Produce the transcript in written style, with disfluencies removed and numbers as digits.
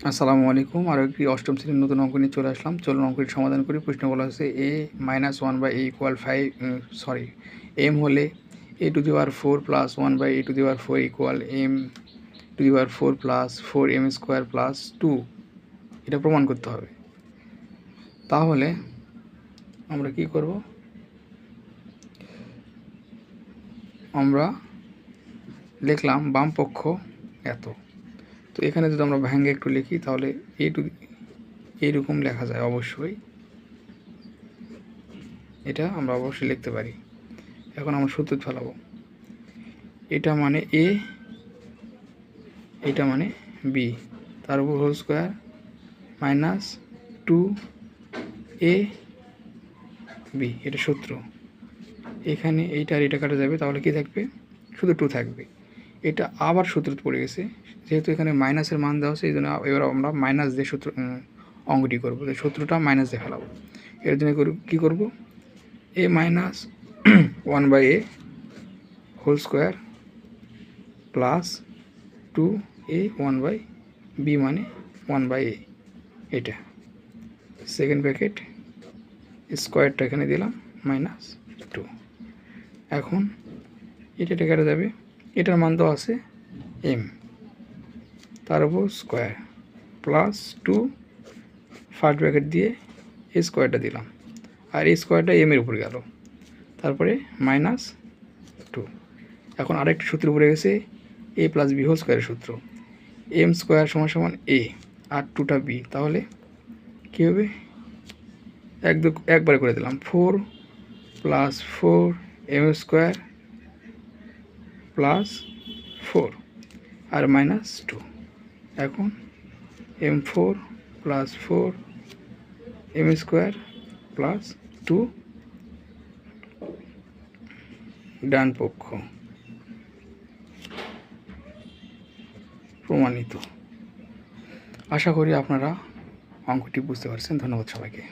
আসসালামু আলাইকুম। আরও একটি অষ্টম শ্রেণীর নতুন অঙ্ক নিয়ে চলে আসলাম। চলুন অঙ্কটি সমাধান করি। প্রশ্ন বলা হচ্ছে a - 1 by a equal 5 m হলে a to the power 4 plus 1 by a to the power 4 equal m to the power 4 plus 4m square plus 2 এটা প্রমাণ করতে হবে। তাহলে আমরা কি করব? আমরা লিখলাম বাম পক্ষ এত, তো এখানে যদি আমরা ভেঙে একটু লিখি তাহলে এইরকম লেখা যায়। অবশ্যই এটা আমরা অবশ্যই লিখতে পারি। এখন আমরা সূত্র ফেলাবো। এটা মানে এ, এটা মানে বি, তার উপর whole square minus 2a B, এটা সূত্র। এখানে এইটা আর এটা কাটা যাবে, তাহলে কি থাকবে? শুধু 2 থাকবে। এটা আবার সূত্র পড়ে গেছে, যেহেতু এখানে মাইনাসের মান দেওয়া আছে এই জন্য এবার আমরা মাইনাস দিয়ে সূত্র অঙ্কটি করবো। তো সূত্রটা মাইনাস দিয়ে ফেলাবো। এর জন্য কী করব? a minus 1 by a whole square plus 2a 1 by b মানে 1 বাই a, এটা সেকেন্ড ব্র্যাকেট স্কোয়ারটা এখানে দিলাম মাইনাস 2। এখন এটা কেটে যাবে, এটার মান তো আছে m, তার উপর স্কোয়ার প্লাস 2 ফার্স্ট ব্র্যাকেট দিয়ে এই স্কোয়ারটা দিলাম, আর এই স্কোয়ারটা এর উপর গেল, তারপরে মাইনাস 2। এখন আরেকটা সূত্র পড়ে গেছে a প্লাস বি হোল স্কোয়ারের সূত্র। m স্কোয়ার সমান সমান a আর 2টা b, তাহলে কী হবে? একবারে করে দিলাম 4 প্লাস 4m স্কোয়ার প্লাস 4 আর মাইনাস 2। এখন m4 plus 4m square plus 2 ডান পক্ষ প্রমাণিত। আশা করি আপনারা অঙ্কটি বুঝতে পারছেন। ধন্যবাদ সবাইকে।